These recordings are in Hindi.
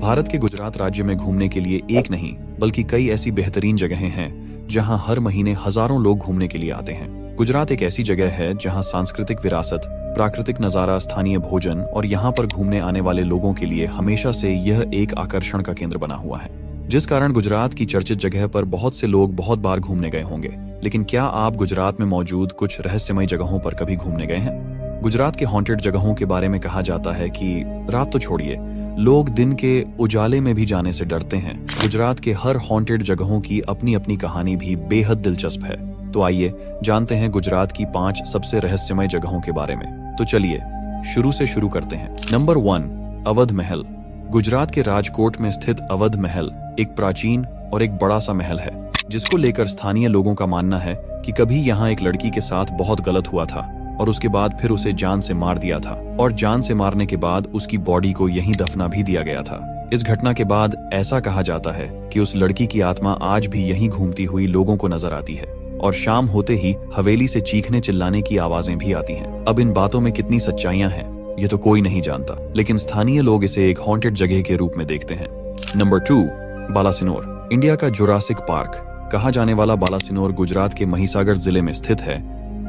भारत के गुजरात राज्य में घूमने के लिए एक नहीं बल्कि कई ऐसी बेहतरीन जगहें हैं जहां हर महीने हजारों लोग घूमने के लिए आते हैं। गुजरात एक ऐसी जगह है जहां सांस्कृतिक विरासत, प्राकृतिक नजारा, स्थानीय भोजन और यहाँ पर घूमने आने वाले लोगों के लिए हमेशा से यह एक आकर्षण का केंद्र बना हुआ है, जिस कारण गुजरात की चर्चित जगह पर बहुत से लोग बहुत बार घूमने गए होंगे। लेकिन क्या आप गुजरात में मौजूद कुछ रहस्यमय जगहों पर कभी घूमने गए हैं? गुजरात के हॉन्टेड जगहों के बारे में कहा जाता है कि रात तो छोड़िए, लोग दिन के उजाले में भी जाने से डरते हैं। गुजरात के हर हॉन्टेड जगहों की अपनी अपनी कहानी भी बेहद दिलचस्प है। तो आइए जानते हैं गुजरात की 5 सबसे रहस्यमय जगहों के बारे में। तो चलिए शुरू से शुरू करते हैं। नंबर 1, अवध महल। गुजरात के राजकोट में स्थित अवध महल एक प्राचीन और एक बड़ा सा महल है, जिसको लेकर स्थानीय लोगों का मानना है कि कभी यहाँ एक लड़की के साथ बहुत गलत हुआ था और उसके बाद फिर उसे जान से मार दिया था, और जान से मारने के बाद उसकी बॉडी को यहीं दफना भी दिया गया था। इस घटना के बाद ऐसा कहा जाता है कि उस लड़की की आत्मा आज भी यहीं घूमती हुई लोगों को नजर आती है और शाम होते ही हवेली से चीखने चिल्लाने की आवाजें भी आती हैं। अब इन बातों में कितनी सच्चाइयां हैं ये तो कोई नहीं जानता, लेकिन स्थानीय लोग इसे एक हॉन्टेड जगह के रूप में देखते हैं। नंबर 2, बालासिनोर। इंडिया का जुरासिक पार्क कहा जाने वाला बालासिनोर गुजरात के महिसागर जिले में स्थित है।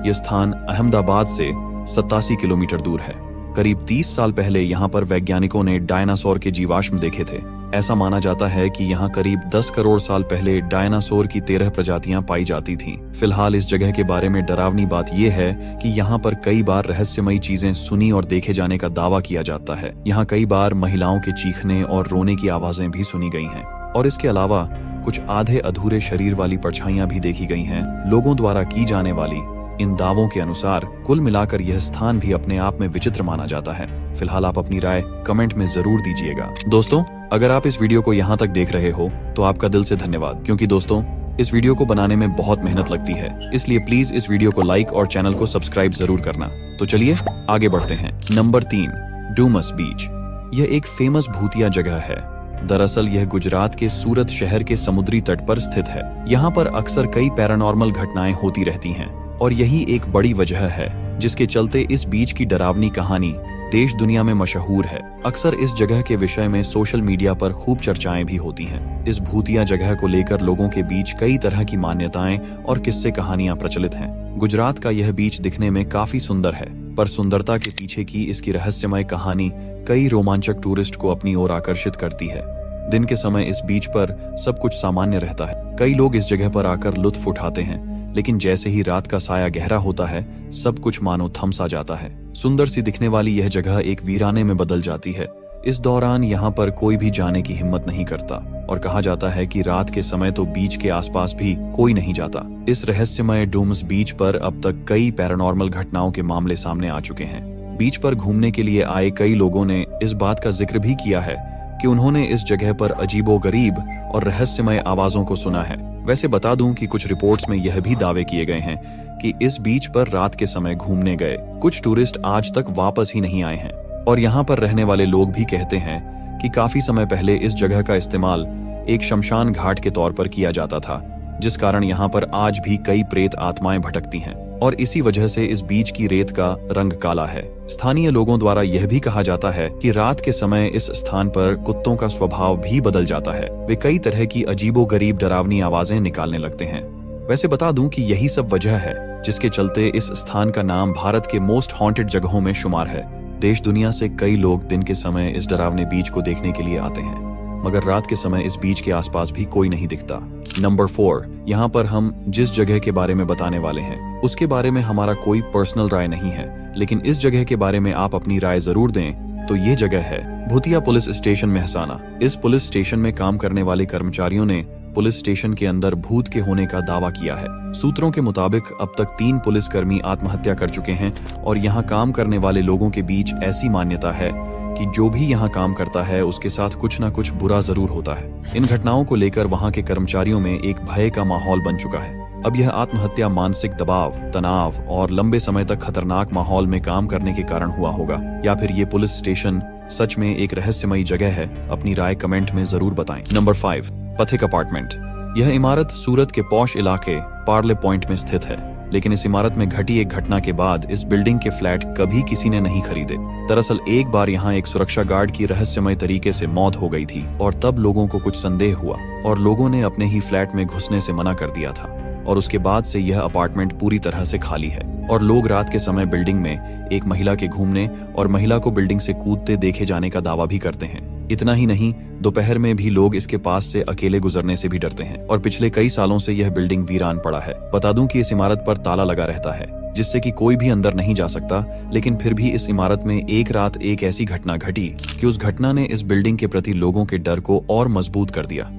यह स्थान अहमदाबाद से 87 किलोमीटर दूर है। करीब 30 साल पहले यहाँ पर वैज्ञानिकों ने डायनासोर के जीवाश्म देखे थे। ऐसा माना जाता है कि यहाँ करीब 10 करोड़ साल पहले डायनासोर की 13 प्रजातियां पाई जाती थीं। फिलहाल इस जगह के बारे में डरावनी बात यह है कि यहाँ पर कई बार रहस्यमयी चीजें सुनी और देखे जाने का दावा किया जाता है। यहाँ कई बार महिलाओं के चीखने और रोने की आवाजें भी सुनी गई हैं, और इसके अलावा कुछ आधे अधूरे शरीर वाली परछाइयां भी देखी गई हैं। लोगों द्वारा की जाने वाली इन दावों के अनुसार कुल मिलाकर यह स्थान भी अपने आप में विचित्र माना जाता है। फिलहाल आप अपनी राय कमेंट में जरूर दीजिएगा। दोस्तों, अगर आप इस वीडियो को यहाँ तक देख रहे हो तो आपका दिल से धन्यवाद, क्योंकि दोस्तों इस वीडियो को बनाने में बहुत मेहनत लगती है। इसलिए प्लीज इस वीडियो को लाइक और चैनल को सब्सक्राइब जरूर करना। तो चलिए आगे बढ़ते हैं। नंबर 3, डूमस बीच। यह एक फेमस भूतिया जगह है। दरअसल यह गुजरात के सूरत शहर के समुद्री तट पर स्थित है। यहाँ पर अक्सर कई पैरानॉर्मल घटनाएं होती रहती हैं, और यही एक बड़ी वजह है जिसके चलते इस बीच की डरावनी कहानी देश दुनिया में मशहूर है। अक्सर इस जगह के विषय में सोशल मीडिया पर खूब चर्चाएं भी होती हैं। इस भूतिया जगह को लेकर लोगों के बीच कई तरह की मान्यताएं और किस्से कहानियां प्रचलित हैं। गुजरात का यह बीच दिखने में काफी सुंदर है, पर सुंदरता के पीछे की इसकी रहस्यमय कहानी कई रोमांचक टूरिस्ट को अपनी ओर आकर्षित करती है। दिन के समय इस बीच पर सब कुछ सामान्य रहता है। कई लोग इस जगह पर आकर लुत्फ उठाते हैं, लेकिन जैसे ही रात का साया गहरा होता है सब कुछ मानो थम सा जाता है। सुंदर सी दिखने वाली यह जगह एक वीराने में बदल जाती है। इस दौरान यहाँ पर कोई भी जाने की हिम्मत नहीं करता, और कहा जाता है कि रात के समय तो बीच के आसपास भी कोई नहीं जाता। इस रहस्यमय डूमस बीच पर अब तक कई पैरानॉर्मल घटनाओं के मामले सामने आ चुके हैं। बीच पर घूमने के लिए आए कई लोगों ने इस बात का जिक्र भी किया है कि उन्होंने इस जगह पर अजीबोगरीब और रहस्यमय आवाजों को सुना है। वैसे बता दूं कि कुछ रिपोर्ट्स में यह भी दावे किए गए हैं कि इस बीच पर रात के समय घूमने गए कुछ टूरिस्ट आज तक वापस ही नहीं आए हैं, और यहाँ पर रहने वाले लोग भी कहते हैं कि काफी समय पहले इस जगह का इस्तेमाल एक शमशान घाट के तौर पर किया जाता था, जिस कारण यहाँ पर आज भी कई प्रेत आत्माएं भटकती हैं, और इसी वजह से इस बीच की रेत का रंग काला है। स्थानीय लोगों द्वारा यह भी कहा जाता है कि रात के समय इस स्थान पर कुत्तों का स्वभाव भी बदल जाता है। वे कई तरह की अजीबोगरीब डरावनी आवाजें निकालने लगते हैं। वैसे बता दूं कि यही सब वजह है जिसके चलते इस स्थान का नाम भारत के मोस्ट हॉन्टेड जगहों में शुमार है। देश दुनिया से कई लोग दिन के समय इस डरावने बीच को देखने के लिए आते हैं, मगर रात के समय इस बीच के आसपास भी कोई नहीं दिखता। नंबर 4, यहाँ पर हम जिस जगह के बारे में बताने वाले हैं उसके बारे में हमारा कोई पर्सनल राय नहीं है, लेकिन इस जगह के बारे में आप अपनी राय जरूर दें। तो ये जगह है भूतिया पुलिस स्टेशन मेहसाना। इस पुलिस स्टेशन में काम करने वाले कर्मचारियों ने पुलिस स्टेशन के अंदर भूत के होने का दावा किया है। सूत्रों के मुताबिक अब तक 3 पुलिसकर्मी आत्महत्या कर चुके हैं, और यहाँ काम करने वाले लोगों के बीच ऐसी मान्यता है कि जो भी यहाँ काम करता है उसके साथ कुछ ना कुछ बुरा जरूर होता है। इन घटनाओं को लेकर वहाँ के कर्मचारियों में एक भय का माहौल बन चुका है। अब यह आत्महत्या मानसिक दबाव, तनाव और लंबे समय तक खतरनाक माहौल में काम करने के कारण हुआ होगा, या फिर ये पुलिस स्टेशन सच में एक रहस्यमयी जगह है। अपनी राय कमेंट में जरूर बताएं। नंबर 5, पथिक अपार्टमेंट। यह इमारत सूरत के पॉश इलाके पार्ले पॉइंट में स्थित है। लेकिन इस इमारत में घटी एक घटना के बाद इस बिल्डिंग के फ्लैट कभी किसी ने नहीं खरीदे। दरअसल एक बार यहाँ एक सुरक्षा गार्ड की रहस्यमय तरीके से मौत हो गई थी और तब लोगों को कुछ संदेह हुआ और लोगों ने अपने ही फ्लैट में घुसने से मना कर दिया था और उसके बाद से यह अपार्टमेंट पूरी तरह से खाली है और लोग रात के समय बिल्डिंग में एक महिला के घूमने और महिला को बिल्डिंग से कूदते देखे जाने का दावा भी करते हैं। इतना ही नहीं, दोपहर में भी लोग इसके पास से अकेले गुजरने से भी डरते हैं और पिछले कई सालों से यह बिल्डिंग वीरान पड़ा है। बता दूं कि इस इमारत पर ताला लगा रहता है जिससे कि कोई भी अंदर नहीं जा सकता, लेकिन फिर भी इस इमारत में एक रात एक ऐसी घटना घटी कि उस घटना ने इस बिल्डिंग के प्रति लोगों के डर को और मजबूत कर दिया।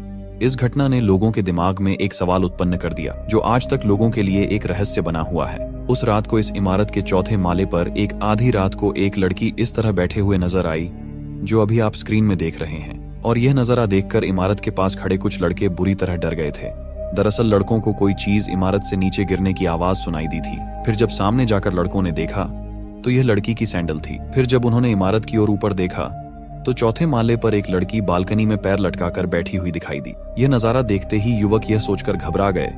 इस घटना ने लोगों के दिमाग में एक सवाल उत्पन्न कर दिया जो आज तक लोगों के लिए एक रहस्य बना हुआ है। उस रात को इस इमारत के चौथे माले पर एक आधी रात को एक लड़की इस तरह बैठे हुए नजर आई जो अभी आप स्क्रीन में देख रहे हैं, और यह नजारा देखकर इमारत के पास खड़े कुछ लड़के बुरी तरह डर गए थे। दरअसल लड़कों को कोई चीज इमारत से नीचे गिरने की आवाज सुनाई दी थी। फिर जब सामने जाकर लड़कों ने देखा तो यह लड़की की सैंडल थी। फिर जब उन्होंने इमारत की ओर ऊपर देखा तो चौथे माले पर एक लड़की बालकनी में पैर लटकाकर बैठी हुई दिखाई दी। यह नजारा देखते ही युवक यह सोचकर घबरा गए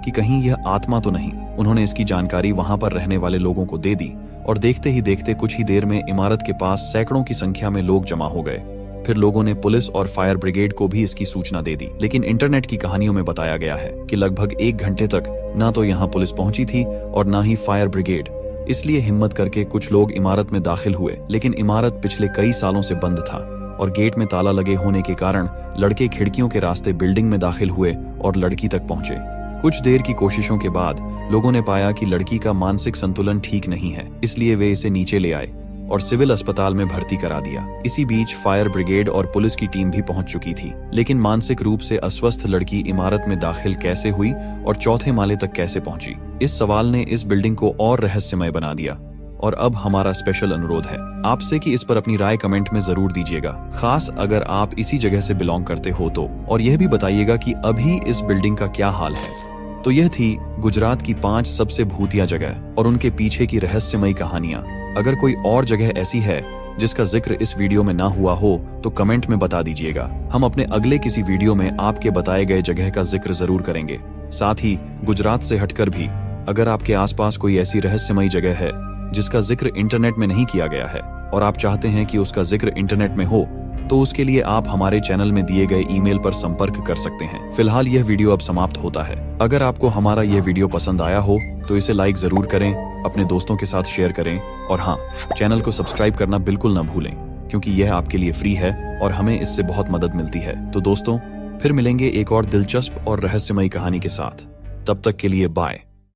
कि कहीं यह आत्मा तो नहीं। उन्होंने इसकी जानकारी वहां पर रहने वाले लोगों को दे दी और देखते ही देखते कुछ ही देर में इमारत के पास सैकड़ों की संख्या में लोग जमा हो गए। फिर लोगों ने पुलिस और फायर ब्रिगेड को भी इसकी सूचना दे दी, लेकिन इंटरनेट की कहानियों में बताया गया है कि लगभग 1 घंटे तक ना तो यहाँ पुलिस पहुंची थी और ना ही फायर ब्रिगेड। इसलिए हिम्मत करके कुछ लोग इमारत में दाखिल हुए, लेकिन इमारत पिछले कई सालों से बंद था और गेट में ताला लगे होने के कारण लड़के खिड़कियों के रास्ते बिल्डिंग में दाखिल हुए और लड़की तक पहुंचे। कुछ देर की कोशिशों के बाद लोगों ने पाया कि लड़की का मानसिक संतुलन ठीक नहीं है, इसलिए वे इसे नीचे ले आए और सिविल अस्पताल में भर्ती करा दिया। इसी बीच फायर ब्रिगेड और पुलिस की टीम भी पहुंच चुकी थी, लेकिन मानसिक रूप से अस्वस्थ लड़की इमारत में दाखिल कैसे हुई और चौथे माले तक कैसे पहुंची, इस सवाल ने इस बिल्डिंग को और रहस्यमय बना दिया। और अब हमारा स्पेशल अनुरोध है आपसे कि इस पर अपनी राय कमेंट में जरूर दीजिएगा, खास अगर आप इसी जगह से बिलोंग करते हो तो, और यह भी बताइएगा कि अभी इस बिल्डिंग का क्या हाल है। तो यह थी गुजरात की 5 सबसे भूतिया जगह और उनके पीछे की रहस्यमयी कहानियां। अगर कोई और जगह ऐसी है जिसका जिक्र इस वीडियो में ना हुआ हो तो कमेंट में बता दीजिएगा। हम अपने अगले किसी वीडियो में आपके बताए गए जगह का जिक्र जरूर करेंगे। साथ ही गुजरात से हटकर भी अगर आपके आसपास कोई ऐसी रहस्यमयी जगह है जिसका जिक्र इंटरनेट में नहीं किया गया है और आप चाहते हैं कि उसका जिक्र इंटरनेट में हो, तो उसके लिए आप हमारे चैनल में दिए गए ईमेल पर संपर्क कर सकते हैं। फिलहाल यह वीडियो अब समाप्त होता है। अगर आपको हमारा यह वीडियो पसंद आया हो तो इसे लाइक जरूर करें, अपने दोस्तों के साथ शेयर करें और हाँ, चैनल को सब्सक्राइब करना बिल्कुल न भूलें, क्योंकि यह आपके लिए फ्री है और हमें इससे बहुत मदद मिलती है। तो दोस्तों, फिर मिलेंगे एक और दिलचस्प और रहस्यमयी कहानी के साथ। तब तक के लिए बाय।